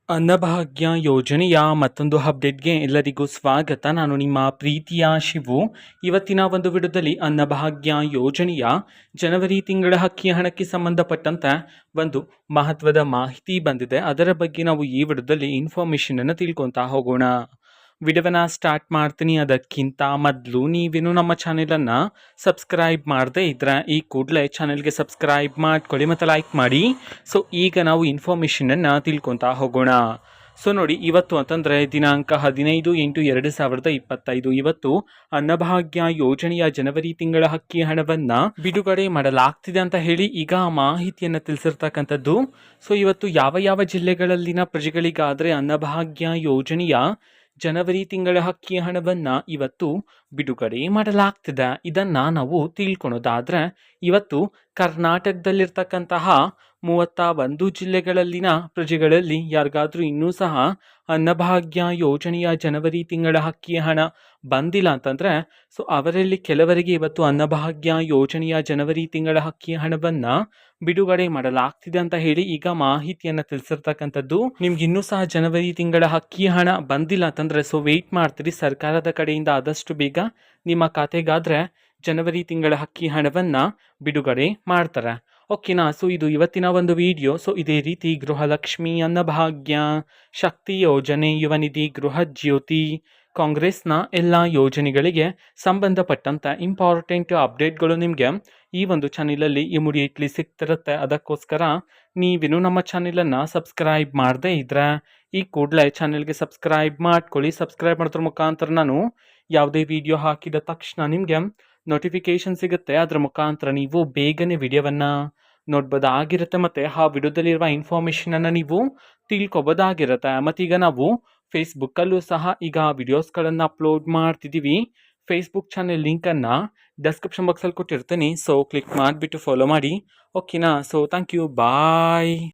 ಅನ್ನಭಾಗ್ಯ ಯೋಜನೆಯ ಮತ್ತೊಂದು ಅಪ್ಡೇಟ್ಗೆ ಎಲ್ಲರಿಗೂ ಸ್ವಾಗತ. ನಾನು ನಿಮ್ಮ ಪ್ರೀತಿಯ ಶಿವು. ಇವತ್ತಿನ ಒಂದು ವಿಡಿಯೋದಲ್ಲಿ ಅನ್ನಭಾಗ್ಯ ಯೋಜನೆಯ ಜನವರಿ ತಿಂಗಳ ಅಕ್ಕಿ ಹಣಕ್ಕೆ ಸಂಬಂಧಪಟ್ಟಂತೆ ಒಂದು ಮಹತ್ವದ ಮಾಹಿತಿ ಬಂದಿದೆ. ಅದರ ಬಗ್ಗೆ ನಾವು ಈ ವಿಡಿಯೋದಲ್ಲಿ ಇನ್ಫಾರ್ಮೇಷನ್ ಅನ್ನು ತಿಳ್ಕೊತಾ ಹೋಗೋಣ. ವಿಡಿಯೋನ ಸ್ಟಾರ್ಟ್ ಮಾಡ್ತೀನಿ. ಅದಕ್ಕಿಂತ ಮೊದಲು ನೀವೇನು ನಮ್ಮ ಚಾನೆಲನ್ನು ಸಬ್ಸ್ಕ್ರೈಬ್ ಮಾಡದೇ ಇದ್ರೆ ಈ ಕೂಡಲೇ ಚಾನೆಲ್ಗೆ ಸಬ್ಸ್ಕ್ರೈಬ್ ಮಾಡ್ಕೊಳ್ಳಿ ಮತ್ತು ಲೈಕ್ ಮಾಡಿ. ಸೊ ಈಗ ನಾವು ಇನ್ಫಾರ್ಮೇಷನನ್ನು ತಿಳ್ಕೊತಾ ಹೋಗೋಣ. ಸೊ ನೋಡಿ, ಇವತ್ತು ಅಂತಂದರೆ ದಿನಾಂಕ 15/8/2025 ಇವತ್ತು ಅನ್ನಭಾಗ್ಯ ಯೋಜನೆಯ ಜನವರಿ ತಿಂಗಳ ಅಕ್ಕಿ ಹಣವನ್ನು ಬಿಡುಗಡೆ ಮಾಡಲಾಗ್ತಿದೆ ಅಂತ ಹೇಳಿ ಈಗ ಮಾಹಿತಿಯನ್ನು ತಿಳಿಸಿರ್ತಕ್ಕಂಥದ್ದು. ಸೊ ಇವತ್ತು ಯಾವ ಯಾವ ಜಿಲ್ಲೆಗಳಲ್ಲಿನ ಪ್ರಜೆಗಳಿಗಾದರೆ ಅನ್ನಭಾಗ್ಯ ಯೋಜನೆಯ ಜನವರಿ ತಿಂಗಳ ಅಕ್ಕಿ ಹಣವನ್ನು ಇವತ್ತು ಬಿಡುಗಡೆ ಮಾಡಲಾಗ್ತಿದೆ. ಇದನ್ನು ನಾವು ತಿಳ್ಕೊಳೋದಾದರೆ ಇವತ್ತು ಕರ್ನಾಟಕದಲ್ಲಿರ್ತಕ್ಕಂತಹ 31 ಜಿಲ್ಲೆಗಳಲ್ಲಿನ ಪ್ರಜೆಗಳಲ್ಲಿ ಯಾರಿಗಾದ್ರೂ ಇನ್ನೂ ಸಹ ಅನ್ನಭಾಗ್ಯ ಯೋಜನೆಯ ಜನವರಿ ತಿಂಗಳ ಅಕ್ಕಿ ಹಣ ಬಂದಿಲ್ಲ ಅಂತಂದರೆ ಸೊ ಅವರಲ್ಲಿ ಕೆಲವರಿಗೆ ಇವತ್ತು ಅನ್ನಭಾಗ್ಯ ಯೋಜನೆಯ ಜನವರಿ ತಿಂಗಳ ಅಕ್ಕಿ ಹಣವನ್ನು ಬಿಡುಗಡೆ ಮಾಡಲಾಗ್ತಿದೆ ಅಂತ ಹೇಳಿ ಈಗ ಮಾಹಿತಿಯನ್ನು ತಿಳಿಸಿರ್ತಕ್ಕಂಥದ್ದು. ನಿಮ್ಗೆ ಇನ್ನೂ ಸಹ ಜನವರಿ ತಿಂಗಳ ಅಕ್ಕಿ ಹಣ ಬಂದಿಲ್ಲ ಅಂತಂದರೆ ಸೊ ವೆಯ್ಟ್ ಮಾಡ್ತೀರಿ. ಸರ್ಕಾರದ ಕಡೆಯಿಂದ ಆದಷ್ಟು ಬೇಗ ನಿಮ್ಮ ಖಾತೆಗಾದರೆ ಜನವರಿ ತಿಂಗಳ ಅಕ್ಕಿ ಹಣವನ್ನು ಬಿಡುಗಡೆ ಮಾಡ್ತಾರೆ. ಓಕೆನಾ. ಸೊ ಇದು ಇವತ್ತಿನ ಒಂದು ವಿಡಿಯೋ. ಸೊ ಇದೇ ರೀತಿ ಗೃಹಲಕ್ಷ್ಮಿ, ಅನ್ನಭಾಗ್ಯ, ಶಕ್ತಿ ಯೋಜನೆ, ಯುವ ನಿಧಿ, ಗೃಹ ಜ್ಯೋತಿ, ಕಾಂಗ್ರೆಸ್ನ ಎಲ್ಲ ಯೋಜನೆಗಳಿಗೆ ಸಂಬಂಧಪಟ್ಟಂಥ ಇಂಪಾರ್ಟೆಂಟ್ ಅಪ್ಡೇಟ್ಗಳು ನಿಮಗೆ ಈ ಒಂದು ಚಾನಲಲ್ಲಿ ಇಮಿಡಿಯೇಟ್ಲಿ ಸಿಗ್ತಿರುತ್ತೆ. ಅದಕ್ಕೋಸ್ಕರ ನೀವೇನು ನಮ್ಮ ಚಾನಲನ್ನು ಸಬ್ಸ್ಕ್ರೈಬ್ ಮಾಡದೇ ಇದ್ರೆ ಈ ಕೂಡಲೇ ಚಾನಲ್ಗೆ ಸಬ್ಸ್ಕ್ರೈಬ್ ಮಾಡ್ಕೊಳ್ಳಿ. ಸಬ್ಸ್ಕ್ರೈಬ್ ಮಾಡೋದ್ರ ಮುಖಾಂತರ ನಾನು ಯಾವುದೇ ವಿಡಿಯೋ ಹಾಕಿದ ತಕ್ಷಣ ನಿಮಗೆ ನೋಟಿಫಿಕೇಶನ್ ಸಿಗುತ್ತೆ. ಅದರ ಮುಖಾಂತರ ನೀವು ಬೇಗನೆ ವಿಡಿಯೋವನ್ನು ನೋಡ್ಬೋದಾಗಿರುತ್ತೆ ಮತ್ತು ಆ ವಿಡಿಯೋದಲ್ಲಿರುವ ಇನ್ಫಾರ್ಮೇಷನನ್ನು ನೀವು ತಿಳ್ಕೊಬೋದಾಗಿರುತ್ತೆ. ಮತ್ತೀಗ ನಾವು ಫೇಸ್ಬುಕ್ಕಲ್ಲೂ ಸಹ ಈಗ ವಿಡಿಯೋಸ್ಗಳನ್ನು ಅಪ್ಲೋಡ್ ಮಾಡ್ತಿದ್ದೀವಿ. ಫೇಸ್ಬುಕ್ ಚಾನೆಲ್ ಲಿಂಕನ್ನು ಡಿಸ್ಕ್ರಿಪ್ಷನ್ ಬಾಕ್ಸಲ್ಲಿ ಕೊಟ್ಟಿರ್ತೀನಿ. ಸೊ ಕ್ಲಿಕ್ ಮಾಡಿಬಿಟ್ಟು ಫಾಲೋ ಮಾಡಿ. ಓಕೆನಾ. So thank you, bye.